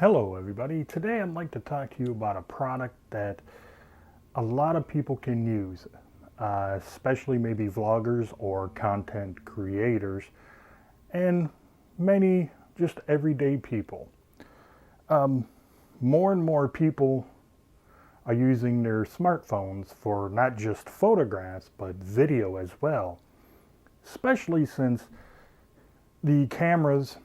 Hello everybody. Today I'd like to talk to you about a product that a lot of people can use, especially maybe vloggers or content creators and many just everyday people. More and more people are using their smartphones for not just photographs but video as well, especially since the cameras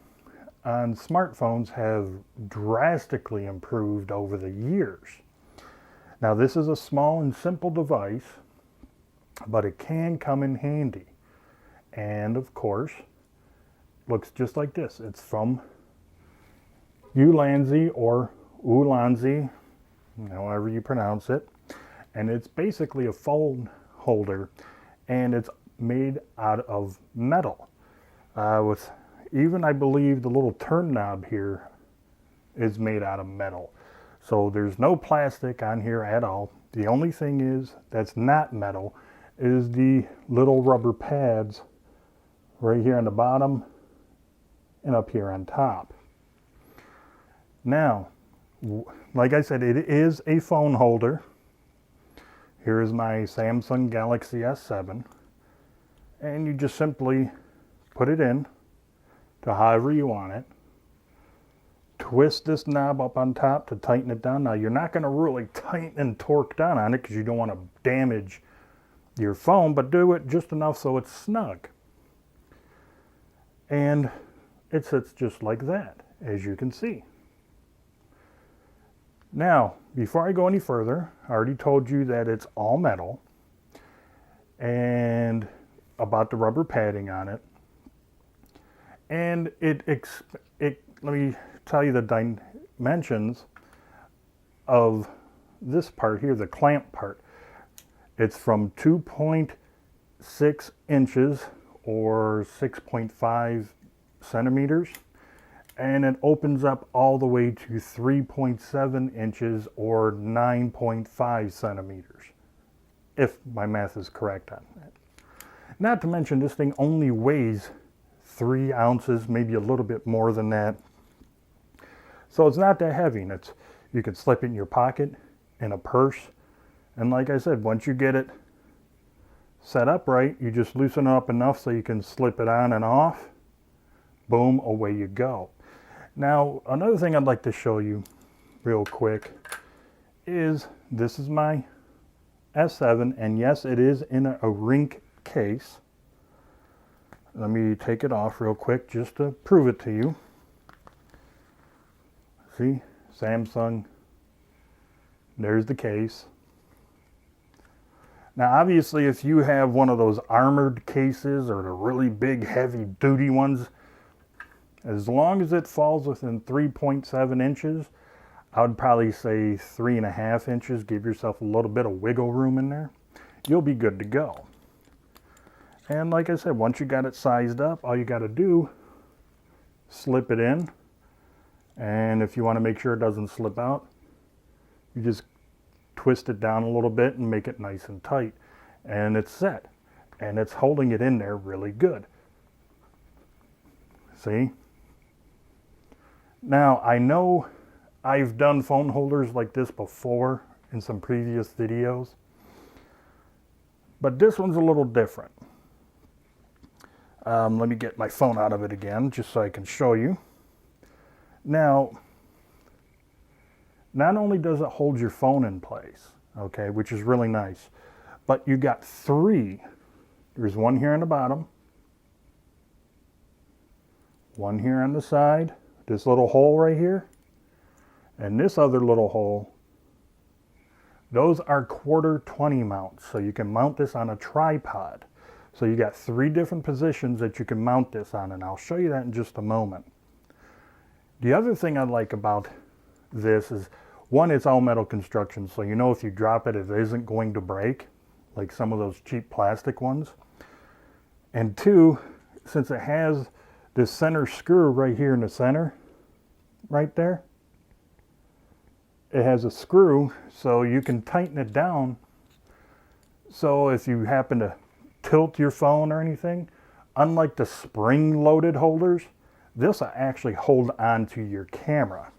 on smartphones have drastically improved over the years. Now this is a small and simple device, but it can come in handy. And of course, looks just like this. It's from Ulanzi or Ulanzi, however you pronounce it. And it's basically a phone holder, and it's made out of metal. With even, I believe, the little turn knob here is made out of metal. So there's no plastic on here at all. The only thing is that's not metal is the little rubber pads right here on the bottom and up here on top. Now, like I said, it is a phone holder. Here is my Samsung Galaxy S7. And you just simply put it in to however you want it. Twist this knob up on top to tighten it down. Now you're not going to really tighten and torque down on it because you don't want to damage your phone, but do it just enough so it's snug. And it sits just like that, as you can see. Now, before I go any further, I already told you that it's all metal and about the rubber padding on it. And let me tell you the dimensions of this part here, the clamp part. It's from 2.6 inches or 6.5 centimeters, and it opens up all the way to 3.7 inches or 9.5 centimeters, if my math is correct on that. Not to mention, this thing only weighs 3 ounces, maybe a little bit more than that. So it's not that heavy, and you can slip it in your pocket, in a purse. And like I said, once you get it set up right, you just loosen it up enough so you can slip it on and off. Boom, away you go. Now, another thing I'd like to show you real quick is this is my S7, and yes, it is in a rink case. Let me take it off real quick just to prove it to you. See, Samsung, there's the case. Now obviously if you have one of those armored cases or the really big heavy duty ones, as long as it falls within 3.7 inches, I would probably say 3.5 inches, give yourself a little bit of wiggle room in there, you'll be good to go. And like I said, once you got it sized up, all you got to do, slip it in. And if you want to make sure it doesn't slip out, you just twist it down a little bit and make it nice and tight. And it's set. And it's holding it in there really good. See? Now, I know I've done phone holders like this before in some previous videos, but this one's a little different. Let me get my phone out of it again just so I can show you. Now, not only does it hold your phone in place, okay, which is really nice, but you got 3. There's one here on the bottom, one here on the side, this little hole right here, and this other little hole. Those are 1/4-20 mounts, so you can mount this on a tripod. So you got 3 different positions that you can mount this on, and I'll show you that in just a moment. The other thing I like about this is, one, it's all metal construction, so you know if you drop it, it isn't going to break, like some of those cheap plastic ones. And 2, since it has this center screw right here in the center, right there, it has a screw, so you can tighten it down. So if you happen to tilt your phone or anything, unlike the spring-loaded holders, this will actually hold on to your camera.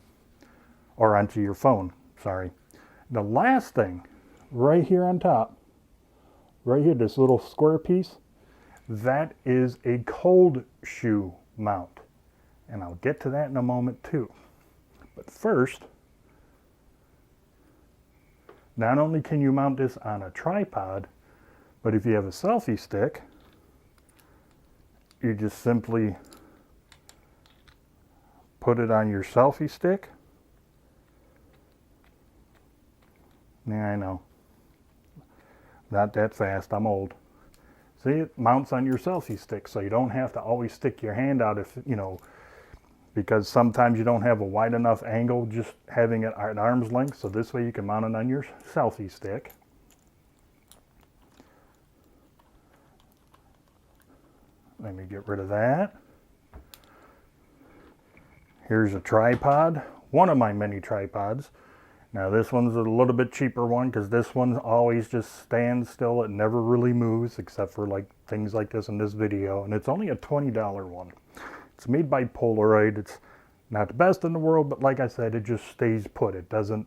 or onto your phone, sorry. The last thing, right here on top, right here, this little square piece, that is a cold shoe mount. And I'll get to that in a moment too. But first, not only can you mount this on a tripod, but if you have a selfie stick, you just simply put it on your selfie stick. Yeah, I know. Not that fast, I'm old. See, it mounts on your selfie stick, so you don't have to always stick your hand out if, you know, because sometimes you don't have a wide enough angle just having it at arm's length, so this way you can mount it on your selfie stick. Let me get rid of that. Here's a tripod, one of my many tripods. Now this one's a little bit cheaper one because this one always just stands still. It never really moves except for like things like this in this video, and it's only a $20 one. It's made by Polaroid. It's not the best in the world, but like I said, it just stays put. It doesn't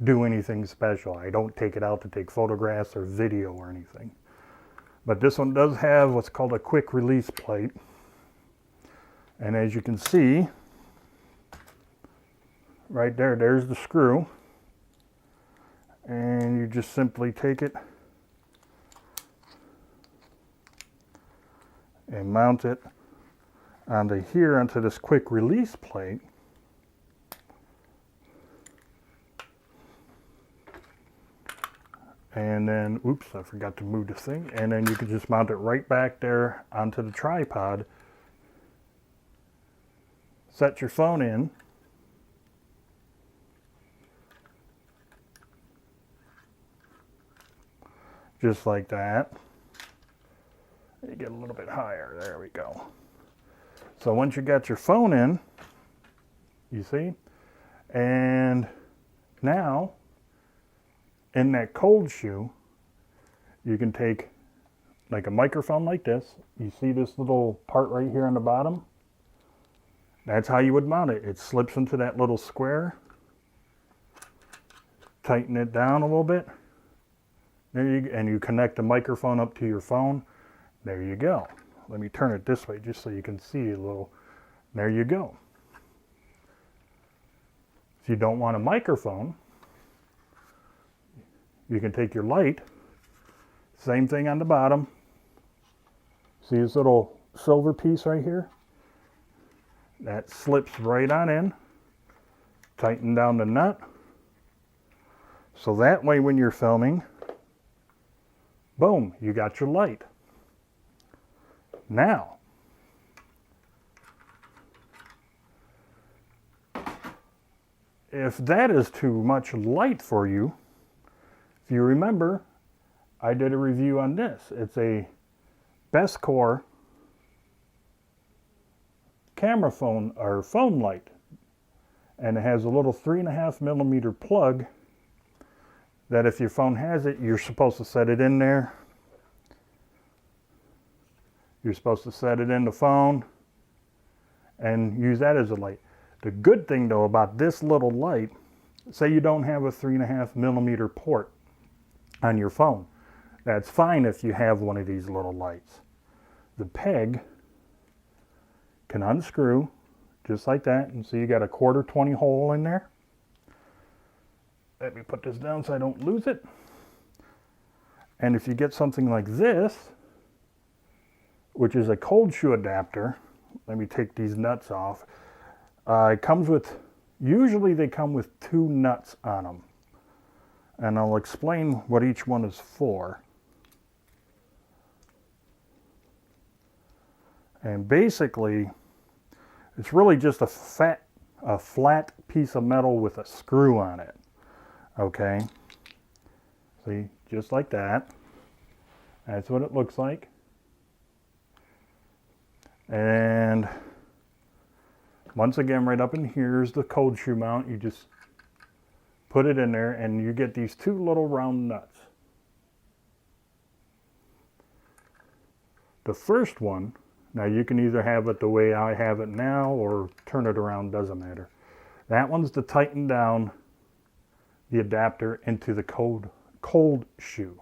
do anything special. I don't take it out to take photographs or video or anything. But this one does have what's called a quick release plate. And as you can see, right there, there's the screw. And you just simply take it and mount it onto here, onto this quick release plate. And then, oops, I forgot to move the thing. And then you can just mount it right back there onto the tripod. Set your phone in. Just like that. You get a little bit higher, there we go. So once you got your phone in, you see, and now in that cold shoe, you can take like a microphone like this. You see this little part right here on the bottom? That's how you would mount it. It slips into that little square. Tighten it down a little bit. There you go, and you connect the microphone up to your phone. There you go. Let me turn it this way just so you can see a little. There you go. If you don't want a microphone, you can take your light. Same thing on the bottom. See this little silver piece right here? That slips right on in. Tighten down the nut. So that way when you're filming, boom, you got your light. Now, if that is too much light for you, if you remember, I did a review on this. It's a Best Core camera phone or phone light, and it has a little 3.5mm plug that if your phone has it, you're supposed to set it in there. You're supposed to set it in the phone and use that as a light. The good thing though about this little light, say you don't have a 3.5mm port on your phone. That's fine if you have one of these little lights. The peg can unscrew just like that, and so you got a 1/4 hole in there. Let me put this down so I don't lose it. And if you get something like this, which is a cold shoe adapter, let me take these nuts off. It comes with, usually they come with 2 nuts on them. And I'll explain what each one is for. And basically, it's really just a flat piece of metal with a screw on it. Okay? See, just like that. That's what it looks like. And once again, right up in here is the cold shoe mount. You just put it in there and you get these 2 little round nuts. The first one, now you can either have it the way I have it now or turn it around, doesn't matter. That one's to tighten down the adapter into the cold shoe.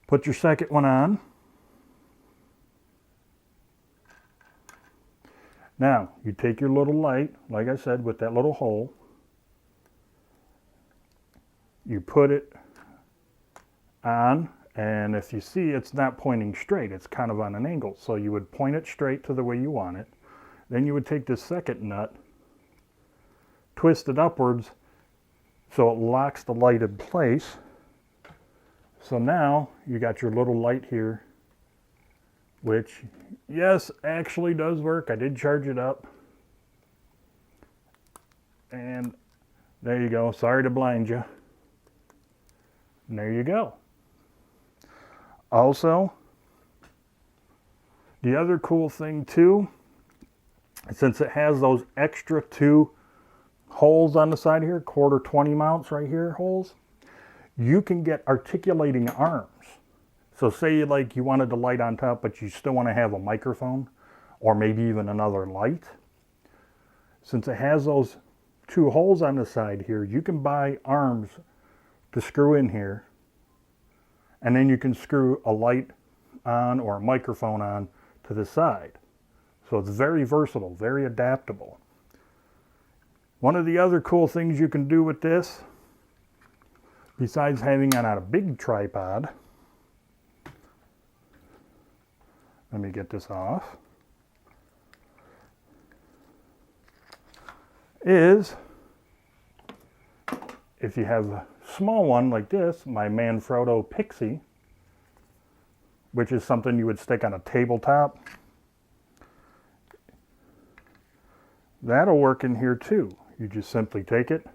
Put your second one on. Now, you take your little light, like I said, with that little hole. You put it on, and if you see, it's not pointing straight. It's kind of on an angle. So you would point it straight to the way you want it. Then you would take this second nut, twist it upwards so it locks the light in place. So now you got your little light here, which, yes, actually does work. I did charge it up. And there you go. Sorry to blind you. And there you go. Also, the other cool thing too, since it has those extra 2 holes on the side here, 1/4 20 mounts right here, holes, you can get articulating arms. So say like you wanted the light on top, but you still want to have a microphone or maybe even another light. Since it has those 2 holes on the side here, you can buy arms to screw in here, and then you can screw a light on or a microphone on to the side. So it's very versatile, very adaptable. One of the other cool things you can do with this, besides having it on a big tripod, let me get this off, is if you have a small one like this, my Manfrotto Pixie, which is something you would stick on a tabletop, that'll work in here too. You just simply take it,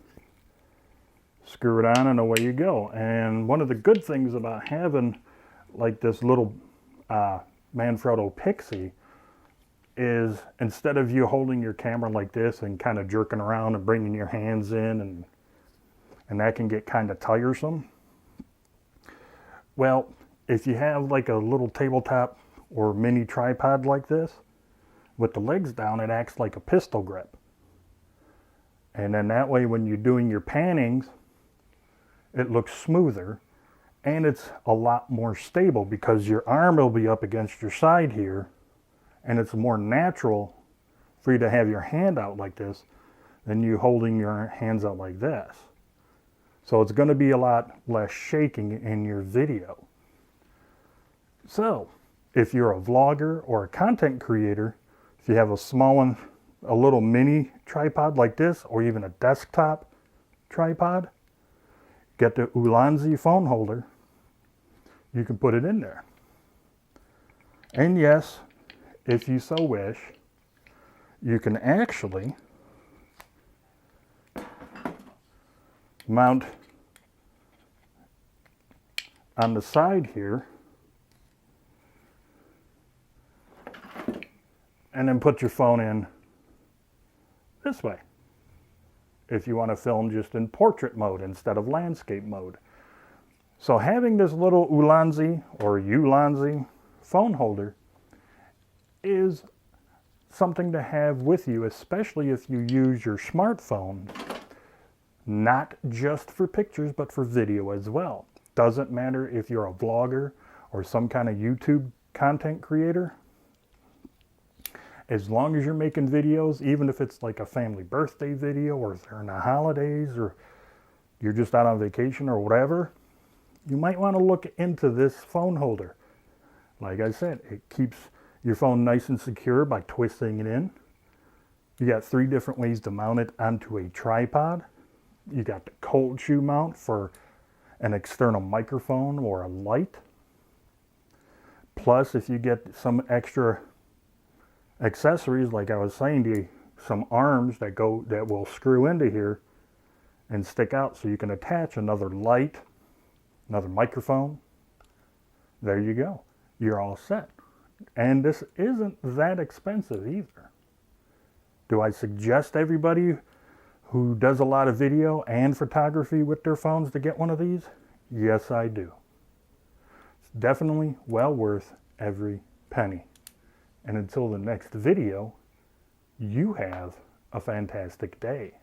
screw it on, and away you go. And one of the good things about having like this little Manfrotto Pixie is, instead of you holding your camera like this and kind of jerking around and bringing your hands in, and that can get kind of tiresome. Well, if you have like a little tabletop or mini tripod like this, with the legs down, it acts like a pistol grip. And then that way when you're doing your pannings, it looks smoother and it's a lot more stable because your arm will be up against your side here, and it's more natural for you to have your hand out like this than you holding your hands out like this. So it's going to be a lot less shaking in your video. So if you're a vlogger or a content creator, if you have a small one, a little mini tripod like this, or even a desktop tripod, get the Ulanzi phone holder. You can put it in there. And yes, if you so wish, you can actually mount on the side here and then put your phone in this way if you want to film just in portrait mode instead of landscape mode. So having this little Ulanzi or Ulanzi phone holder is something to have with you, especially if you use your smartphone, not just for pictures, but for video as well. Doesn't matter if you're a vlogger or some kind of YouTube content creator. As long as you're making videos, even if it's like a family birthday video or during the holidays or you're just out on vacation or whatever, you might want to look into this phone holder. Like I said, it keeps your phone nice and secure by twisting it in. You got 3 different ways to mount it onto a tripod. You got the cold shoe mount for an external microphone or a light. Plus, if you get some extra accessories, like I was saying, some arms that will screw into here and stick out, so you can attach another light, another microphone. There you go. You're all set. And this isn't that expensive either. Do I suggest everybody who does a lot of video and photography with their phones to get one of these? Yes, I do. It's definitely well worth every penny. And until the next video, you have a fantastic day.